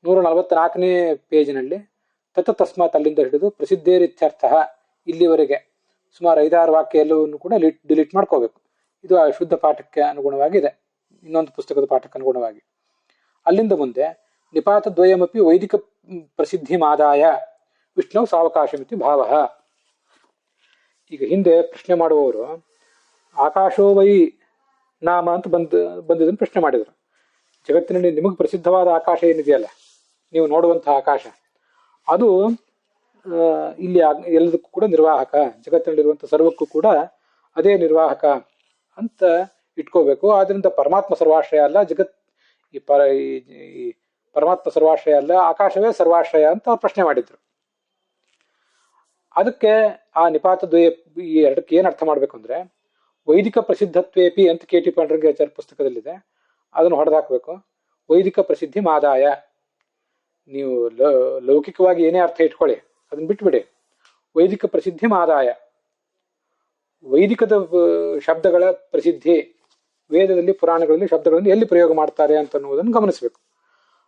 144ನೇ ಪೇಜಿನಲ್ಲಿ ತತ್ ತಸ್ಮಾತ್ ಅಲ್ಲಿಂದ ಹಿಡಿದು ಪ್ರಸಿದ್ಧೇರಿತ್ಯರ್ಥ ಇಲ್ಲಿವರೆಗೆ ಸುಮಾರು 5-6 ವಾಕ್ಯ ಎಲ್ಲವನ್ನು ಕೂಡ ಡಿಲೀಟ್ ಮಾಡ್ಕೋಬೇಕು. ಇದು ಆ ಶುದ್ಧ ಪಾಠಕ್ಕೆ ಅನುಗುಣವಾಗಿದೆ, ಇನ್ನೊಂದು ಪುಸ್ತಕದ ಪಾಠಕ್ಕೆ ಅನುಗುಣವಾಗಿ. ಅಲ್ಲಿಂದ ಮುಂದೆ ನಿಪಾತ ದ್ವಯಮಪಿ ವೈದಿಕ ಪ್ರಸಿದ್ಧಿ ಮಾದಾಯ ವಿಷ್ಣು ಸಾವಕಾಶಮಿತಿ ಭಾವ. ಈಗ ಹಿಂದೆ ಪ್ರಶ್ನೆ ಮಾಡುವವರು ಆಕಾಶೋ ವೈ ನಾಮ ಅಂತ ಬಂದಿದ್ದನ್ನು ಪ್ರಶ್ನೆ ಮಾಡಿದರು. ಜಗತ್ತಿನಲ್ಲಿ ನಿಮಗೆ ಪ್ರಸಿದ್ಧವಾದ ಆಕಾಶ ಏನಿದೆಯಲ್ಲ, ನೀವು ನೋಡುವಂತಹ ಆಕಾಶ, ಅದು ಇಲ್ಲಿ ಎಲ್ಲದಕ್ಕೂ ಕೂಡ ನಿರ್ವಾಹಕ, ಜಗತ್ತಿನಲ್ಲಿರುವಂಥ ಸರ್ವಕ್ಕೂ ಕೂಡ ಅದೇ ನಿರ್ವಾಹಕ ಅಂತ ಇಟ್ಕೋಬೇಕು. ಆದ್ರಿಂದ ಪರಮಾತ್ಮ ಸರ್ವಾಶ್ರಯ ಅಲ್ಲ, ಜಗತ್ ಈ ಪರಮಾತ್ಮ ಸರ್ವಾಶ್ರಯ ಅಲ್ಲ, ಆಕಾಶವೇ ಸರ್ವಾಶ್ರಯ ಅಂತ ಅವ್ರು ಪ್ರಶ್ನೆ ಮಾಡಿದ್ರು. ಅದಕ್ಕೆ ಆ ನಿಪಾತ ದ್ವಯ ಈ ಎರಡಕ್ಕೆ ಏನು ಅರ್ಥ ಮಾಡ್ಬೇಕು ಅಂದ್ರೆ, ವೈದಿಕ ಪ್ರಸಿದ್ಧತ್ವೇಪಿ ಅಂತ ಕೆ ಟಿ ಪಾಂಡುರಂಗಿ ಆಚಾರ್ಯ ಪುಸ್ತಕದಲ್ಲಿದೆ, ಅದನ್ನು ಹೊಡೆದಾಕ್ಬೇಕು. ವೈದಿಕ ಪ್ರಸಿದ್ಧಿ ಮಾದಾಯ. ನೀವು ಲೌಕಿಕವಾಗಿ ಏನೇ ಅರ್ಥ ಇಟ್ಕೊಳ್ಳಿ, ಅದನ್ನ ಬಿಟ್ಬಿಡಿ. ವೈದಿಕ ಪ್ರಸಿದ್ಧಿ ಮಾದಾಯ, ವೈದಿಕದ ಶಬ್ದಗಳ ಪ್ರಸಿದ್ಧಿ, ವೇದದಲ್ಲಿ ಪುರಾಣಗಳಲ್ಲಿ ಶಬ್ದಗಳನ್ನು ಎಲ್ಲಿ ಪ್ರಯೋಗ ಮಾಡ್ತಾರೆ ಅಂತ ಅನ್ನುವುದನ್ನು ಗಮನಿಸಬೇಕು.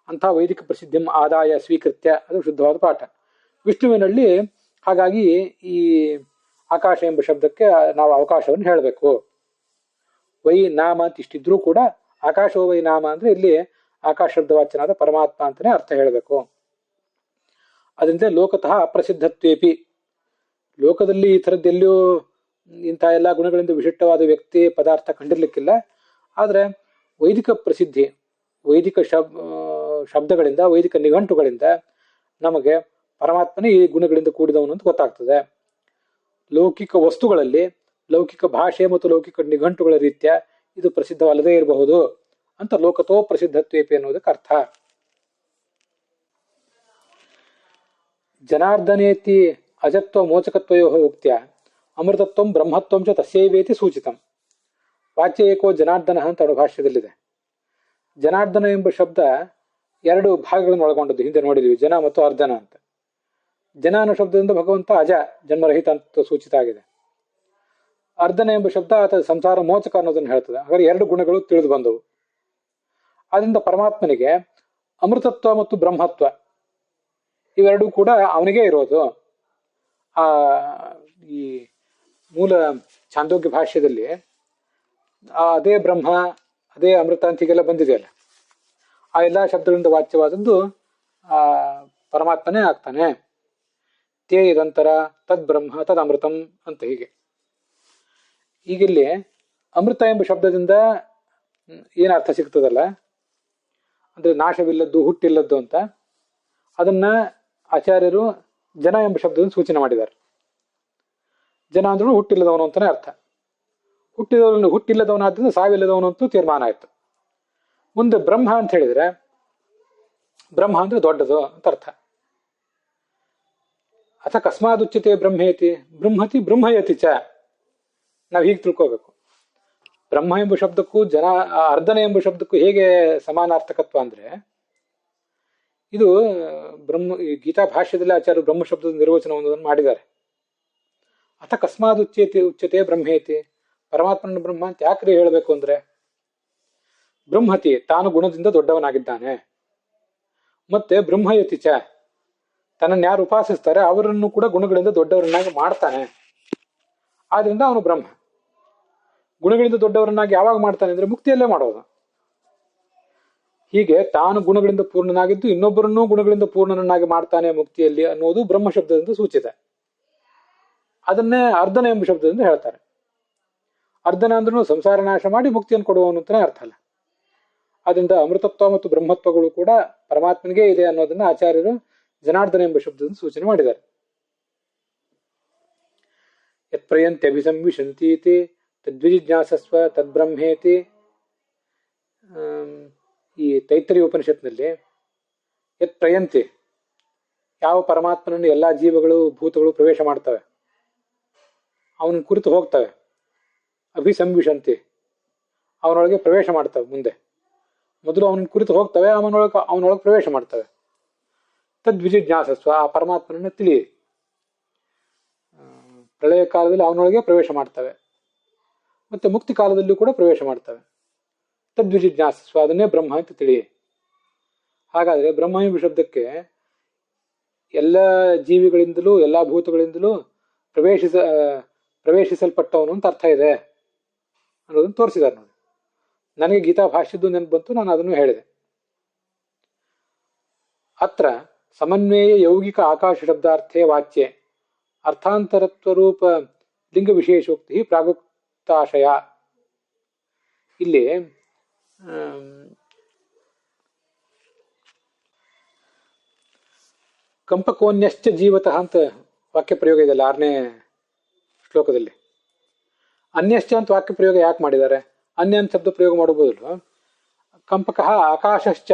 ಅಂತಹ ವೈದಿಕ ಪ್ರಸಿದ್ಧಿ ಆದಾಯ ಸ್ವೀಕೃತ್ಯ, ಅದು ಶುದ್ಧವಾದ ಪಾಠ. ವಿಷ್ಣುವಿನಲ್ಲಿ ಹಾಗಾಗಿ ಈ ಆಕಾಶ ಎಂಬ ಶಬ್ದಕ್ಕೆ ನಾವು ಅವಕಾಶವನ್ನು ಹೇಳಬೇಕು. ವೈ ನಾಮ ಅಂತ ಇಷ್ಟಿದ್ರೂ ಕೂಡ ಆಕಾಶೋ ವೈ ನಾಮ ಅಂದ್ರೆ ಇಲ್ಲಿ ಆಕಾಶ ಶಬ್ದವಾಚ್ಯನಾದ ಪರಮಾತ್ಮ ಅಂತಾನೆ ಅರ್ಥ ಹೇಳಬೇಕು. ಅದರಿಂದ ಲೋಕತಃ ಅಪ್ರಸಿದ್ಧತ್ವೇಪಿ, ಲೋಕದಲ್ಲಿ ಈ ಥರದ್ದೆಲ್ಲೂ ಇಂಥ ಎಲ್ಲ ಗುಣಗಳಿಂದ ವಿಶಿಷ್ಟವಾದ ವ್ಯಕ್ತಿ ಪದಾರ್ಥ ಕಂಡಿರ್ಲಿಕ್ಕಿಲ್ಲ. ಆದರೆ ವೈದಿಕ ಪ್ರಸಿದ್ಧಿ, ವೈದಿಕ ಶಬ್ದಗಳಿಂದ, ವೈದಿಕ ನಿಘಂಟುಗಳಿಂದ ನಮಗೆ ಪರಮಾತ್ಮನೇ ಈ ಗುಣಗಳಿಂದ ಕೂಡಿದವನು ಅಂತ ಗೊತ್ತಾಗ್ತದೆ. ಲೌಕಿಕ ವಸ್ತುಗಳಲ್ಲಿ ಲೌಕಿಕ ಭಾಷೆ ಮತ್ತು ಲೌಕಿಕ ನಿಘಂಟುಗಳ ರೀತ್ಯ ಇದು ಪ್ರಸಿದ್ಧವಲ್ಲದೇ ಇರಬಹುದು ಅಂತ ಲೋಕತೋ ಪ್ರಸಿದ್ಧತ್ವೇಪಿ ಅನ್ನೋದಕ್ಕೆ ಅರ್ಥ. ಜನಾರ್ದನೇತಿ ಅಜತ್ವ ಮೋಚಕತ್ವಯೋ ಉಕ್ತ್ಯ ಅಮೃತತ್ವಂ ಬ್ರಹ್ಮತ್ವಂ ಚ ತಸ್ಯೈವೇತಿ ಸೂಚಿತಂ. ವಾಚ್ಯ ಏಕೋ ಜನಾರ್ದನ ಅಂತ ಅಣುಭಾಷ್ಯದಲ್ಲಿದೆ. ಜನಾರ್ದನ ಎಂಬ ಶಬ್ದ 2 ಭಾಗಗಳನ್ನು ಒಳಗೊಂಡದ್ದು, ಹಿಂದೆ ನೋಡಿದ್ವಿ, ಜನ ಮತ್ತು ಅರ್ಧನ ಅಂತ. ಜನ ಅನ್ನೋ ಶಬ್ದದಿಂದ ಭಗವಂತ ಅಜ, ಜನ್ಮರಹಿತ ಅಂತ ಸೂಚಿತ ಆಗಿದೆ. ಅರ್ಧನ ಎಂಬ ಶಬ್ದ ಆತ ಸಂಸಾರ ಮೋಚಕ ಅನ್ನೋದನ್ನು ಹೇಳ್ತದೆ. ಹಾಗಾದ್ರೆ 2 ಗುಣಗಳು ತಿಳಿದು ಬಂದವು. ಆದ್ರಿಂದ ಪರಮಾತ್ಮನಿಗೆ ಅಮೃತತ್ವ ಮತ್ತು ಬ್ರಹ್ಮತ್ವ ಇವೆರಡೂ ಕೂಡ ಅವನಿಗೆ ಇರೋದು. ಆ ಈ ಮೂಲ ಛಾಂದೋಗ್ಯ ಭಾಷ್ಯದಲ್ಲಿ ಅದೇ ಬ್ರಹ್ಮ ಅದೇ ಅಮೃತ ಅಂತ ಹೀಗೆಲ್ಲ ಬಂದಿದೆಯಲ್ಲ, ಆ ಎಲ್ಲ ಶಬ್ದಗಳಿಂದ ವಾಚ್ಯವಾದದ್ದು ಆ ಪರಮಾತ್ಮನೇ ಆಗ್ತಾನೆ. ತೇ ಇದಂತರ ತದ್ ಬ್ರಹ್ಮ ತದ್ ಅಮೃತಂ ಅಂತ ಹೀಗೆ. ಈಗಿಲ್ಲಿ ಅಮೃತ ಎಂಬ ಶಬ್ದದಿಂದ ಏನು ಅರ್ಥ ಸಿಗ್ತದಲ್ಲ, ಅಂದ್ರೆ ನಾಶವಿಲ್ಲದ್ದು ಹುಟ್ಟಿಲ್ಲದ್ದು ಅಂತ, ಅದನ್ನ ಆಚಾರ್ಯರು ಜನ ಎಂಬ ಶಬ್ದದಿಂದ ಸೂಚನೆ ಮಾಡಿದ್ದಾರೆ. ಜನ ಅಂದ್ರೂ ಹುಟ್ಟಿಲ್ಲದವನು ಅಂತಾನೆ ಅರ್ಥ. ಹುಟ್ಟಿಲ್ಲದವನಾದ್ರಿಂದ ಸಾವಿಲ್ಲದವನು ಅಂತೂ ತೀರ್ಮಾನ ಆಯ್ತು. ಮುಂದೆ ಬ್ರಹ್ಮ ಅಂತ ಹೇಳಿದ್ರೆ ಬ್ರಹ್ಮ ಅಂದ್ರೆ ದೊಡ್ಡದು ಅಂತ ಅರ್ಥ. ಅಥ ಕಸ್ಮಾದುಚ್ಯತೆ ಬ್ರಹ್ಮೇತಿ ಬ್ರಹ್ಮತಿ ಬ್ರಹ್ಮಯತಿ ಚ. ನಾವು ಹೀಗೆ ತಿಳ್ಕೋಬೇಕು. ಬ್ರಹ್ಮ ಎಂಬ ಶಬ್ದಕ್ಕೂ ಅರ್ಧನ ಎಂಬ ಶಬ್ದಕ್ಕೂ ಹೇಗೆ ಸಮಾನಾರ್ಥಕತ್ವ ಅಂದ್ರೆ, ಇದು ಈ ಗೀತಾ ಭಾಷ್ಯದಲ್ಲಿ ಆಚಾರ್ಯ ಬ್ರಹ್ಮ ಶಬ್ದದ ನಿರ್ವಚನವನ್ನು ಮಾಡಿದ್ದಾರೆ. ಅಥ ಕಸ್ಮಾದ್ ಉಚ್ಯತೆ ಬ್ರಹ್ಮೇತಿ, ಪರಮಾತ್ಮನ ಬ್ರಹ್ಮ ಅಂತ ಯಾಕ್ರಿ ಹೇಳಬೇಕು ಅಂದ್ರೆ, ಬ್ರಹ್ಮತಿ ತಾನು ಗುಣದಿಂದ ದೊಡ್ಡವನಾಗಿದ್ದಾನೆ, ಮತ್ತೆ ಬ್ರಹ್ಮಯತಿ ಚ ತನ್ನನ್ನು ಯಾರು ಉಪಾಸಿಸ್ತಾರೆ ಅವರನ್ನು ಕೂಡ ಗುಣಗಳಿಂದ ದೊಡ್ಡವರನ್ನಾಗಿ ಮಾಡ್ತಾನೆ. ಆದ್ರಿಂದ ಅವನು ಬ್ರಹ್ಮ. ಗುಣಗಳಿಂದ ದೊಡ್ಡವರನ್ನಾಗಿ ಯಾವಾಗ ಮಾಡ್ತಾನೆ ಅಂದ್ರೆ ಮುಕ್ತಿಯಲ್ಲೇ ಮಾಡೋದು. ಹೀಗೆ ತಾನು ಗುಣಗಳಿಂದ ಪೂರ್ಣನಾಗಿದ್ದು ಇನ್ನೊಬ್ಬರನ್ನೂ ಗುಣಗಳಿಂದ ಪೂರ್ಣನನ್ನಾಗಿ ಮಾಡ್ತಾನೆ ಮುಕ್ತಿಯಲ್ಲಿ ಅನ್ನೋದು ಬ್ರಹ್ಮ ಶಬ್ದದಿಂದ ಸೂಚಿತ. ಅದನ್ನೇ ಅರ್ಧನ ಎಂಬ ಶಬ್ದದಿಂದ ಹೇಳ್ತಾರೆ. ಅರ್ಧನ ಅಂದ್ರೂ ಸಂಸಾರ ನಾಶ ಮಾಡಿ ಮುಕ್ತಿಯನ್ನು ಕೊಡುವವನು ಅಂತಾನೆ ಅರ್ಥ ಅಲ್ಲ. ಅದರಿಂದ ಅಮೃತತ್ವ ಮತ್ತು ಬ್ರಹ್ಮತ್ವಗಳು ಕೂಡ ಪರಮಾತ್ಮನಿಗೆ ಇದೆ ಅನ್ನೋದನ್ನ ಆಚಾರ್ಯರು ಜನಾರ್ದನ ಎಂಬ ಶಬ್ದದಿಂದ ಸೂಚನೆ ಮಾಡಿದ್ದಾರೆ. ಯತ್ ಪ್ರಯಂತಿ ಅಭಿಸಂವಿಶಂತೀತಿ ತದ್ವಿಜಿಜ್ಞಾಸಸ್ವ ತದ್ಬ್ರಹ್ಮೇತಿ. ಈ ತೈತ್ತರೀಯ ಉಪನಿಷತ್ನಲ್ಲಿ ಯತ್ ಪ್ರಯಂತಿ, ಯಾವ ಪರಮಾತ್ಮನನ್ನು ಎಲ್ಲಾ ಜೀವಗಳು ಭೂತಗಳು ಪ್ರವೇಶ ಮಾಡ್ತವೆ, ಅವನ ಕುರಿತು ಹೋಗ್ತವೆ. ಅಭಿಸಂವಿಶಂತಿ, ಅವನೊಳಗೆ ಪ್ರವೇಶ ಮಾಡ್ತವೆ. ಮೊದಲು ಅವನ ಕುರಿತು ಹೋಗ್ತವೆ, ಅವನೊಳಗೆ ಪ್ರವೇಶ ಮಾಡ್ತವೆ. ತದ್ವಿಜಿಜ್ಞಾಸಸ್ವ, ಆ ಪರಮಾತ್ಮನನ್ನು ತಿಳಿ. ಪ್ರಳಯ ಕಾಲದಲ್ಲಿ ಅವನೊಳಗೆ ಪ್ರವೇಶ ಮಾಡ್ತವೆ, ಮತ್ತೆ ಮುಕ್ತಿ ಕಾಲದಲ್ಲೂ ಕೂಡ ಪ್ರವೇಶ ಮಾಡ್ತವೆ. ತದ್ವಿಜಿಜ್ಞಾಸಸ್ವ, ಅದನ್ನೇ ಬ್ರಹ್ಮ ಅಂತ ತಿಳಿ. ಹಾಗಾದ್ರೆ ಬ್ರಹ್ಮ ಎಂಬ ಶಬ್ದಕ್ಕೆ ಎಲ್ಲ ಜೀವಿಗಳಿಂದಲೂ ಎಲ್ಲಾ ಭೂತಗಳಿಂದಲೂ ಪ್ರವೇಶಿಸಲ್ಪಟ್ಟವನು ಅಂತ ಅರ್ಥ ಇದೆ ಅನ್ನೋದನ್ನು ತೋರಿಸಿದ್ದಾರೆ ನೋಡಿ. ನನಗೆ ಗೀತಾ ಭಾಷ್ಯದ್ದು ನೆನಪು ಬಂತು, ನಾನು ಅದನ್ನು ಹೇಳಿದೆ. ಅತ್ರ ಸಮನ್ವಯ ಯೌಗಿಕ ಆಕಾಶ ಶಬ್ದಾರ್ಥೇ ವಾಚ್ಯೆ ಅರ್ಥಾಂತರತ್ವರೂಪ ಲಿಂಗ ವಿಶೇಷೋಕ್ತಿ ಪ್ರಾಗುಕ್ತಾಶಯ. ಇಲ್ಲಿ ಕಂಪಕೋನ್ಯಶ್ಚ ಜೀವತಃ ಅಂತ ವಾಕ್ಯ ಪ್ರಯೋಗ ಇದೆಯಲ್ಲ 6ನೇ ಶ್ಲೋಕದಲ್ಲಿ. ಅನ್ಯಶ್ಚ ಅಂತ ವಾಕ್ಯ ಪ್ರಯೋಗ ಯಾಕೆ ಮಾಡಿದ್ದಾರೆ? ಅನ್ಯ ಅಂತ ಶಬ್ದ ಪ್ರಯೋಗ ಮಾಡೋ ಬದಲು ಕಂಪಕಃ ಆಕಾಶಶ್ಚ,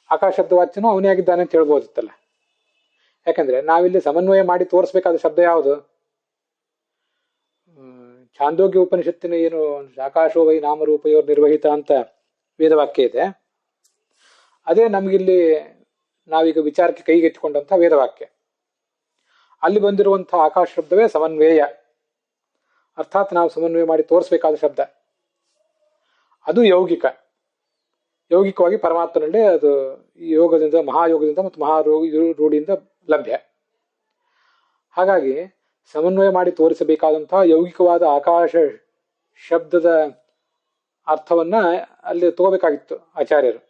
ಆಕಾಶ ಶಬ್ದ ವಾಚ್ಯನೂ ಅವನೇ ಆಗಿದ್ದಾನೆ ಅಂತ ಹೇಳ್ಬೋದಿತ್ತಲ್ಲ. ಯಾಕಂದ್ರೆ ನಾವಿಲ್ಲಿ ಸಮನ್ವಯ ಮಾಡಿ ತೋರಿಸ್ಬೇಕಾದ ಶಬ್ದ ಯಾವುದು? ಛಾಂದೋಗ್ಯ ಉಪನಿಷತ್ತಿನ ಏನು ಆಕಾಶೋ ವೈ ನಾಮರೂಪಯೋರ್ ನಿರ್ವಹಿತ ಅಂತ ವೇದವಾಕ್ಯ ಇದೆ, ಅದೇ ನಮಗಿಲ್ಲಿ ನಾವೀಗ ವಿಚಾರಕ್ಕೆ ಕೈಗೆತ್ತಿಕೊಂಡಂಥ ವೇದವಾಕ್ಯ. ಅಲ್ಲಿ ಬಂದಿರುವಂತಹ ಆಕಾಶ ಶಬ್ದವೇ ಸಮನ್ವಯ, ಅರ್ಥಾತ್ ನಾವು ಸಮನ್ವಯ ಮಾಡಿ ತೋರಿಸ್ಬೇಕಾದ ಶಬ್ದ. ಅದು ಯೌಗಿಕವಾಗಿ ಪರಮಾತ್ಮನಲ್ಲೇ ಅದು ಯೋಗದಿಂದ, ಮಹಾಯೋಗದಿಂದ ಮತ್ತು ರೂಢಿಯಿಂದ ಲಭ್ಯ. ಹಾಗಾಗಿ ಸಮನ್ವಯ ಮಾಡಿ ತೋರಿಸಬೇಕಾದಂತಹ ಯೌಗಿಕವಾದ ಆಕಾಶ ಶಬ್ದದ ಅರ್ಥವನ್ನ ಅಲ್ಲಿ ತಗೋಬೇಕಾಗಿತ್ತು ಆಚಾರ್ಯರು.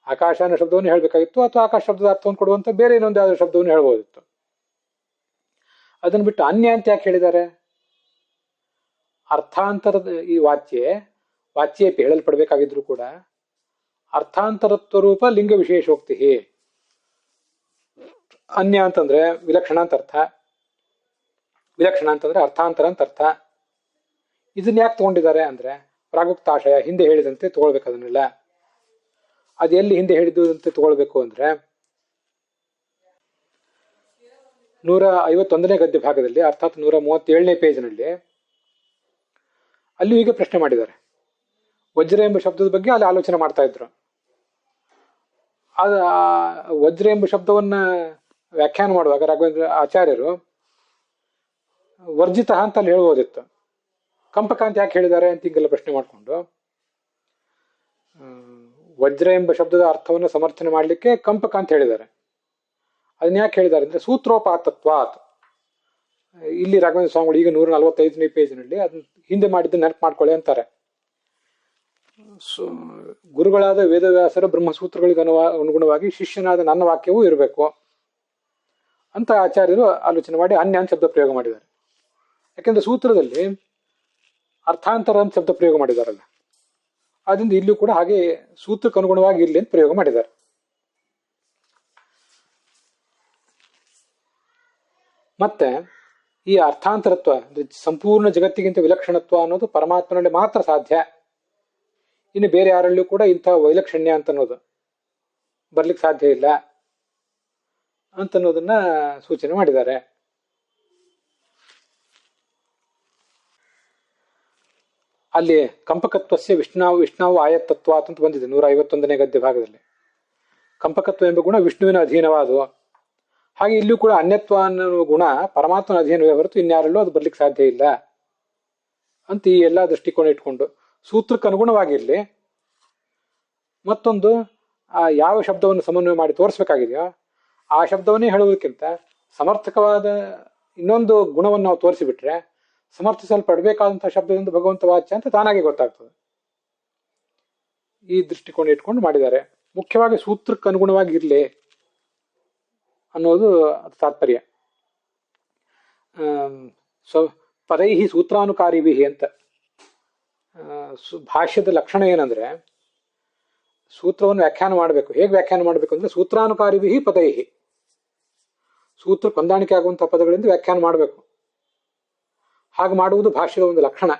ಆಕಾಶ ಅನ್ನೋ ಶಬ್ದವನ್ನು ಹೇಳಬೇಕಾಗಿತ್ತು, ಅಥವಾ ಆಕಾಶ ಶಬ್ದದ ಅರ್ಥವನ್ನು ಕೊಡುವಂತ ಬೇರೆ ಇನ್ನೊಂದು ಯಾವುದೋ ಶಬ್ದವನ್ನು ಹೇಳ್ಬೋದಿತ್ತು. ಅದನ್ನು ಬಿಟ್ಟು ಅನ್ಯ ಅಂತ ಯಾಕೆ ಹೇಳಿದ್ದಾರೆ? ಅರ್ಥಾಂತರದ ಈ ವಾಚ್ಯೇ ಹೇಳಲ್ಪಡ್ಬೇಕಾಗಿದ್ರು ಕೂಡ ಅರ್ಥಾಂತರತ್ವ ಲಿಂಗ ವಿಶೇಷೋಕ್ತಿ. ಅನ್ಯ ಅಂತಂದ್ರೆ ವಿಲಕ್ಷಣ ಅಂತ ಅರ್ಥ, ವಿಲಕ್ಷಣ ಅಂತಂದ್ರೆ ಅರ್ಥಾಂತರ ಅಂತ ಅರ್ಥ. ಇದನ್ನ ಯಾಕೆ ತಗೊಂಡಿದ್ದಾರೆ ಅಂದ್ರೆ ಪ್ರಾಗುಕ್ತಾಶಯ, ಹಿಂದೆ ಹೇಳಿದಂತೆ ತಗೊಳ್ಬೇಕು. ಅದನ್ನೆಲ್ಲ ಅದು ಎಲ್ಲಿ ಹಿಂದೆ ಹೇಳಿದಂತೆ ತಗೊಳ್ಬೇಕು ಅಂದ್ರೆ 151ನೇ ಗದ್ಯ ಭಾಗದಲ್ಲಿ, ಅರ್ಥಾತ್ 137ನೇ ಪೇಜ್ನಲ್ಲಿ ಅಲ್ಲಿ ಹೀಗೆ ಪ್ರಶ್ನೆ ಮಾಡಿದ್ದಾರೆ. ವಜ್ರ ಎಂಬ ಶಬ್ದದ ಬಗ್ಗೆ ಅಲ್ಲಿ ಆಲೋಚನೆ ಮಾಡ್ತಾ ಇದ್ರು. ವಜ್ರ ಎಂಬ ಶಬ್ದವನ್ನ ವ್ಯಾಖ್ಯಾನ ಮಾಡುವಾಗ ರಾಘವೇಂದ್ರ ಆಚಾರ್ಯರು ವರ್ಜಿತ ಅಂತ ಅಲ್ಲಿ ಹೇಳ್ಬೋದಿತ್ತು. ಕಂಪಕ ಅಂತ ಯಾಕೆ ಹೇಳಿದ್ದಾರೆ ಅಂತ ಹಿಂಗೆಲ್ಲ ಪ್ರಶ್ನೆ ಮಾಡಿಕೊಂಡು ವಜ್ರ ಎಂಬ ಶಬ್ದದ ಅರ್ಥವನ್ನು ಸಮರ್ಥನೆ ಮಾಡಲಿಕ್ಕೆ ಕಂಪಕ ಅಂತ ಹೇಳಿದ್ದಾರೆ. ಅದನ್ನ ಯಾಕೆ ಹೇಳಿದ್ದಾರೆ ಅಂದರೆ ಸೂತ್ರೋಪಾತತ್ವಾತ್. ಇಲ್ಲಿ ರಾಘವೇಂದ್ರ ಸ್ವಾಮಿಗಳು ಈಗ 145ನೇ ಪೇಜ್ನಲ್ಲಿ ಅದನ್ನ ಹಿಂದೆ ಮಾಡಿದ್ದು ನೆನಪು ಮಾಡ್ಕೊಳ್ಳಿ ಅಂತಾರೆ. ಗುರುಗಳಾದ ವೇದವ್ಯಾಸರ ಬ್ರಹ್ಮಸೂತ್ರಗಳಿಗೆ ಅನುಗುಣವಾಗಿ ಶಿಷ್ಯನಾದ ನನ್ನ ವಾಕ್ಯವೂ ಇರಬೇಕು ಅಂತ ಆಚಾರ್ಯರು ಆಲೋಚನೆ ಮಾಡಿ ಅನ್ಯ ಅಂತ ಶಬ್ದ ಪ್ರಯೋಗ ಮಾಡಿದ್ದಾರೆ. ಯಾಕೆಂದ್ರೆ ಸೂತ್ರದಲ್ಲಿ ಅರ್ಥಾಂತರ ಅಂತ ಶಬ್ದ ಪ್ರಯೋಗ ಮಾಡಿದಾರಲ್ಲ, ಆದ್ದರಿಂದ ಇಲ್ಲೂ ಕೂಡ ಹಾಗೆ ಸೂತ್ರಕ್ಕೆ ಅನುಗುಣವಾಗಿ ಇರಲಿ ಅಂತ ಪ್ರಯೋಗ ಮಾಡಿದ್ದಾರೆ. ಮತ್ತೆ ಈ ಅರ್ಥಾಂತರತ್ವ ಅಂದ್ರೆ ಸಂಪೂರ್ಣ ಜಗತ್ತಿಗಿಂತ ವಿಲಕ್ಷಣತ್ವ ಅನ್ನೋದು ಪರಮಾತ್ಮನಲ್ಲಿ ಮಾತ್ರ ಸಾಧ್ಯ. ಇನ್ನು ಬೇರೆ ಯಾರಲ್ಲೂ ಕೂಡ ಇಂಥ ವೈಲಕ್ಷಣ್ಯ ಅಂತ ಅನ್ನೋದು ಬರ್ಲಿಕ್ಕೆ ಸಾಧ್ಯ ಇಲ್ಲ ಅಂತನ್ನೋದನ್ನ ಸೂಚನೆ ಮಾಡಿದ್ದಾರೆ. ಅಲ್ಲಿ ಕಂಪಕತ್ವಸ್ಯ ವಿಷ್ಣಾವು ಆಯತ್ತತ್ವ ಅಂತ ಬಂದಿದೆ 151ನೇ ಗದ್ಯ ಭಾಗದಲ್ಲಿ. ಕಂಪಕತ್ವ ಎಂಬ ಗುಣ ವಿಷ್ಣುವಿನ ಅಧೀನವಾದು. ಹಾಗೆ ಇಲ್ಲೂ ಕೂಡ ಅನ್ಯತ್ವ ಅನ್ನೋ ಗುಣ ಪರಮಾತ್ಮನ ಅಧೀನವೇ ಹೊರತು ಇನ್ಯಾರಲ್ಲೂ ಅದು ಬರ್ಲಿಕ್ಕೆ ಸಾಧ್ಯ ಇಲ್ಲ ಅಂತ ಈ ಎಲ್ಲ ದೃಷ್ಟಿಕೋನ ಇಟ್ಕೊಂಡು ಸೂತ್ರಕ್ಕೆ ಅನುಗುಣವಾಗಿರಲಿ. ಮತ್ತೊಂದು ಯಾವ ಶಬ್ದವನ್ನು ಸಮನ್ವಯ ಮಾಡಿ ತೋರಿಸ್ಬೇಕಾಗಿದೆಯೋ ಆ ಶಬ್ದವನ್ನೇ ಹೇಳುವುದಕ್ಕಿಂತ ಸಮರ್ಥಕವಾದ ಇನ್ನೊಂದು ಗುಣವನ್ನು ನಾವು ತೋರಿಸಿಬಿಟ್ರೆ ಸಮರ್ಥಿಸಲ್ಪಡಬೇಕಾದಂತಹ ಶಬ್ದದಿಂದ ಭಗವಂತ ವಾಚ್ಯ ಅಂತ ತಾನಾಗೆ ಗೊತ್ತಾಗ್ತದೆ. ಈ ದೃಷ್ಟಿಕೋನ ಇಟ್ಕೊಂಡು ಮಾಡಿದ್ದಾರೆ. ಮುಖ್ಯವಾಗಿ ಸೂತ್ರಕ್ಕೆ ಅನುಗುಣವಾಗಿ ಇರಲಿ ಅನ್ನೋದು ತಾತ್ಪರ್ಯ. ಪದೈಹಿ ಸೂತ್ರಾನುಕಾರಿಭಿ ಅಂತ ಭಾಷ್ಯದ ಲಕ್ಷಣ ಏನಂದ್ರೆ ಸೂತ್ರವನ್ನು ವ್ಯಾಖ್ಯಾನ ಮಾಡಬೇಕು. ಹೇಗೆ ವ್ಯಾಖ್ಯಾನ ಮಾಡಬೇಕು ಅಂದ್ರೆ ಸೂತ್ರಾನುಕಾರಿಭಿ ಪದೈಹಿ, ಸೂತ್ರ ಹೊಂದಾಣಿಕೆ ಆಗುವಂತಹ ಪದಗಳಿಂದ ವ್ಯಾಖ್ಯಾನ ಮಾಡಬೇಕು. ಹಾಗೆ ಮಾಡುವುದು ಭಾಷ್ಯದ ಒಂದು ಲಕ್ಷಣ.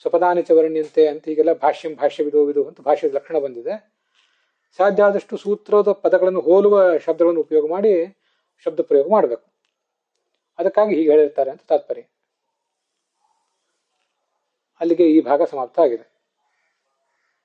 ಸ್ವಪದಾನಿಚ ವರ್ಣ್ಯಂತೆ ಅಂತ ಹೀಗೆಲ್ಲ ಭಾಷ್ಯವಿದು ಅಂತ ಭಾಷ್ಯದ ಲಕ್ಷಣ ಬಂದಿದೆ. ಸಾಧ್ಯ ಆದಷ್ಟು ಸೂತ್ರದ ಪದಗಳನ್ನು ಹೋಲುವ ಶಬ್ದಗಳನ್ನು ಉಪಯೋಗ ಮಾಡಿ ಶಬ್ದ ಪ್ರಯೋಗ ಮಾಡಬೇಕು. ಅದಕ್ಕಾಗಿ ಹೀಗೆ ಹೇಳಿರ್ತಾರೆ ಅಂತ ತಾತ್ಪರ್ಯ. ಅಲ್ಲಿಗೆ ಈ ಭಾಗ ಸಮಾಪ್ತ ಆಗಿದೆ.